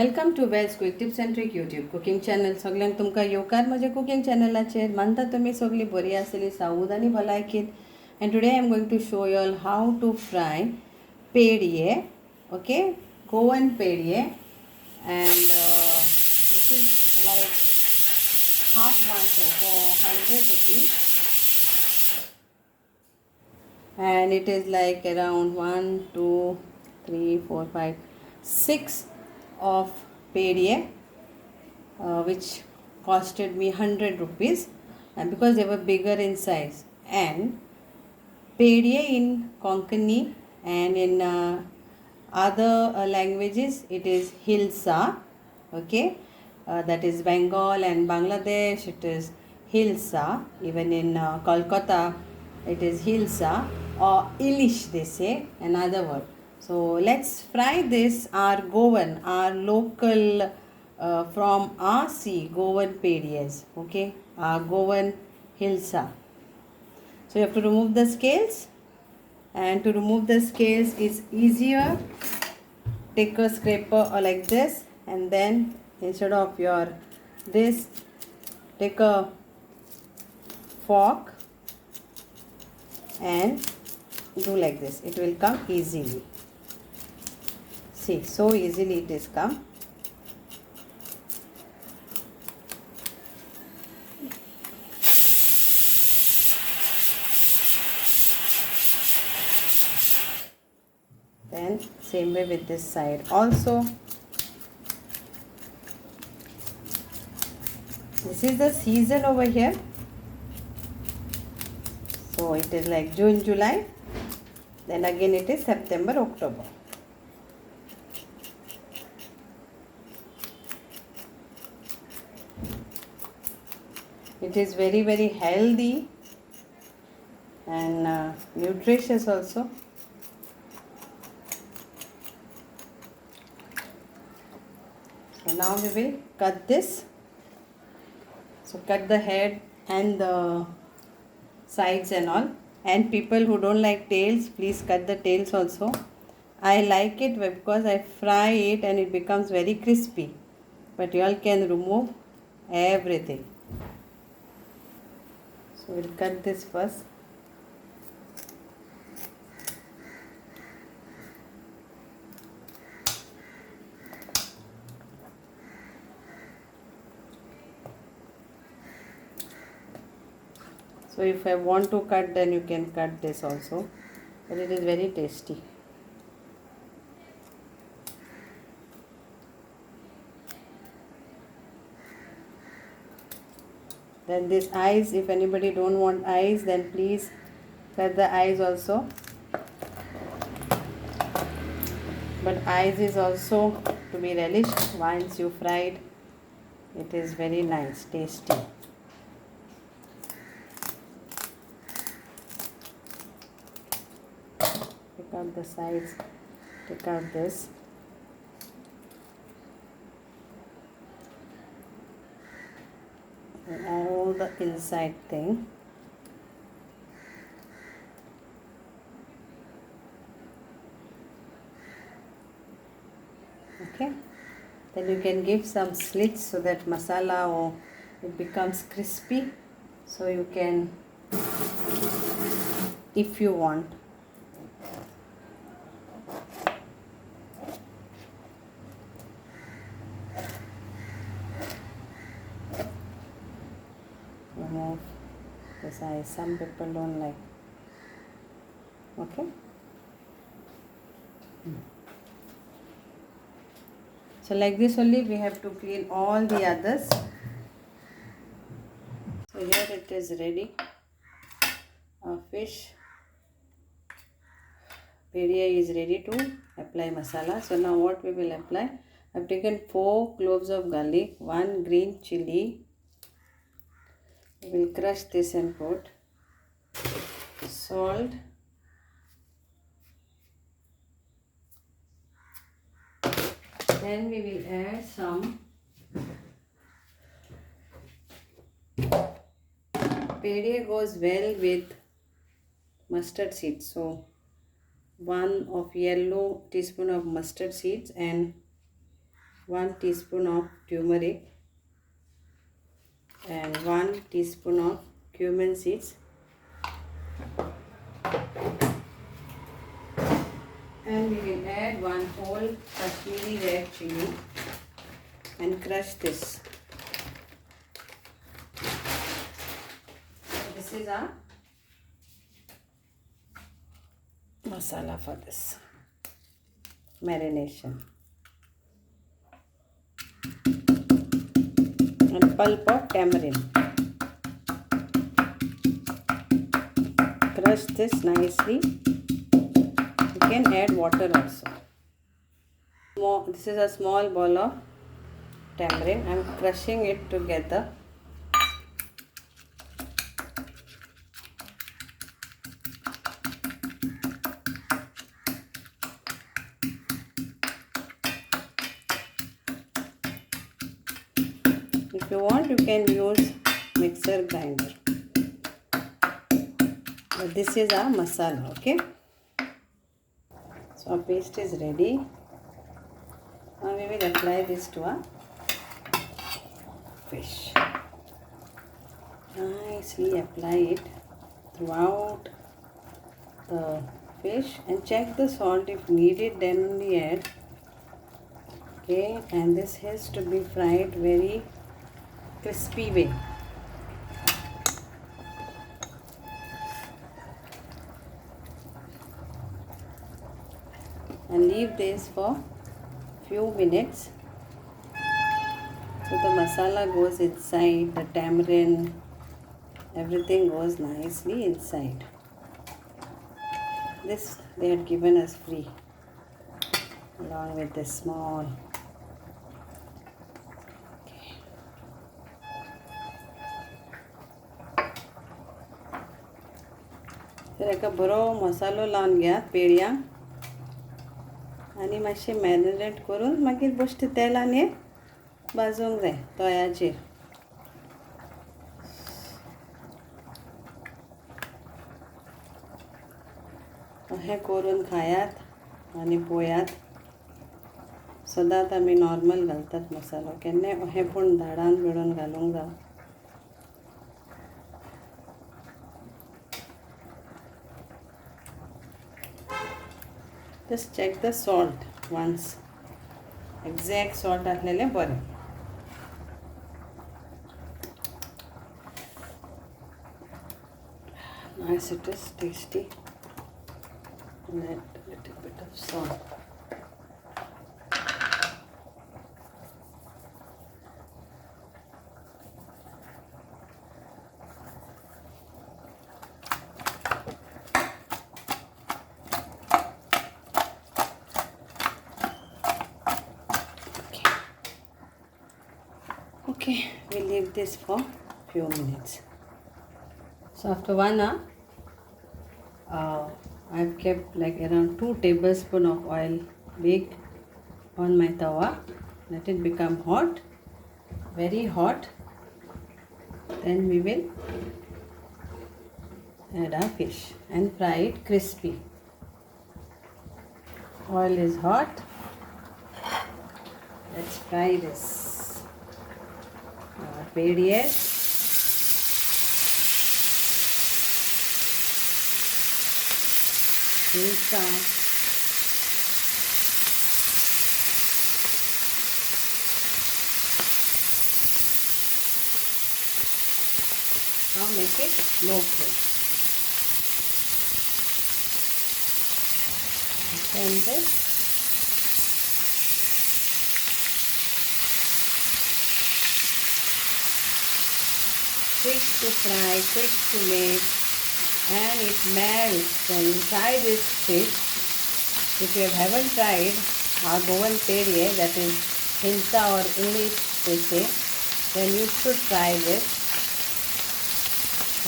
Welcome to Wells quick tips and trick YouTube cooking channel. सगळ्यांक तुमकां येवकार म्हज्या कुकिंग चॅनलाचेर. मानता तुमी सगळीं बरी आसली, सावूद आनी भलायकीत. And today I am going to show you all how to fry पेडये. ओके, गोवन पेडये. And this is like half one for 100 rupees. And it is like around 1, 2, 3, 4, 5, 6 of Pedye, which costed me 100 rupees, and because they were bigger in size. And Pedye in Konkani and in other languages it is Hilsa. Okay, that is Bengal and Bangladesh, it is Hilsa. Even in Kolkata it is Hilsa or Ilish, they say another word. So let's fry this, our Goan, our local from our sea, Goanpedves. Okay, our Goan Hilsa. So you have to remove the scales, and to remove the scales is easier. Take a scraper or like this, and then instead of your this, take a fork and do like this. It will come easily. See, so easily it is come. Then same way with this side also. This is the season over here. So it is like June, July. Then again it is September, October. It is very, very healthy and nutritious also. So now we will cut this. So cut the head and the sides and all. And people who don't like tails, please cut the tails also. I like it because I fry it and it becomes very crispy. But you all can remove everything. So we'll cut this first. So if I want to cut, then you can cut this also, but it is very tasty. Then this eyes, if anybody don't want eyes, then please cut the eyes also. But eyes is also to be relished once you fried. It is very nice, tasty. Take out the sides, take out this. And all the inside thing. Okay, then you can give some slits so that masala or it becomes crispy. So you can, if you want. Remove the size. Some people don't like. Okay. So like this only we have to clean all the others. So here it is ready. Our fish Pedye is ready to apply masala. So now what we will apply? I have taken 4 cloves of garlic, 1 green chili. We will crush this and put salt, then we will add some Pedye goes well with mustard seeds. So 1 of yellow teaspoon of mustard seeds and 1 teaspoon of turmeric and 1 teaspoon of cumin seeds and we will add 1 whole Kashmiri red chili and crush this. This is our masala for this marination. And pulp of tamarind. Crush this nicely. You can add water also. This is a small ball of tamarind. I am crushing it together. If you want, you can use mixer grinder. But this is our masala, okay? So our paste is ready. Now we will apply this to our fish. Nicely apply it throughout the fish and check the salt if needed, then only add. Okay, and this has to be fried very crispy way. And leave this for few minutes so the masala goes inside, the tamarind, everything goes nicely inside. This they had given us free along with this small. तर एका बरो मसालो लावन घेयात पेडयांक आनी मातशें marinate करून मागीर बेश्टें तेलान हे भाजूंक जाय तव्याचेर. अशें करून खायात आनी पळयात. सदांच आमी नॉर्मल घालतात मसालो, केन्नाय अशें पूण झाडान बिडून घालूंक जाय. Just check the salt once. Exact salt आसलेले बरें. Nice, it is tasty. And add a little bit of salt. Okay, we'll leave this for few minutes. So after 1 hour, I've kept like around 2 tablespoons of oil baked on my tawa. Let it become hot, very hot. Then we will add our fish and fry it crispy. Oil is hot. Let's fry this. Pedye, Hilsa, now make it low flame. Turn this. Quick to fry, quick to make, and it melts inside this fish. If you haven't tried our Goanpedve, that is Hilsa or English they say, then you should try this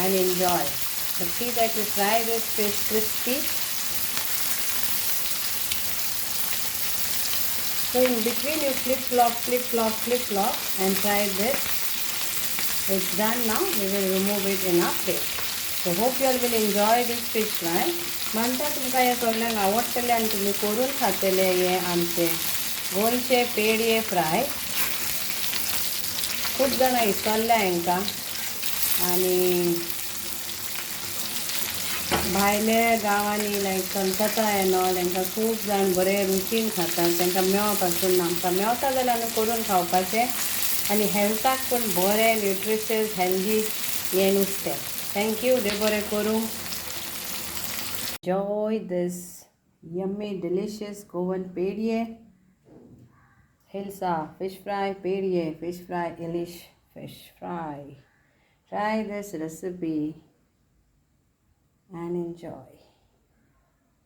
and enjoy. But see that you fry this fish crispy. So in between you flip-flop and try this. It's done now. We will remove it in our plate. So hope you all will enjoy this fish fry. म्हणटा तुमकां हें सगळ्यांक आवडटलें आनी तुमी करून खातले हें आमचें गोंयचे पेडये फ्राय खूब जाणां इसवल्ल्या हांकां आनी भायले गांवांनी लायक कलकत्ता येनो तांकां खूब जाण बरे रुचीन खातात तांकां मेव पासून आमकां मेवता जाल्यार आमी करून खावपाचें आनी हेल्थाक पण बरें न्युट्रिशियस हेल्दी हें नुस्तें. थँक्यू देव बरें करूं. Enjoy this yummy delicious Goanpedve, Hilsa fish fry, Pedye fish fry, Ilish fish fry. Try this recipe and enjoy.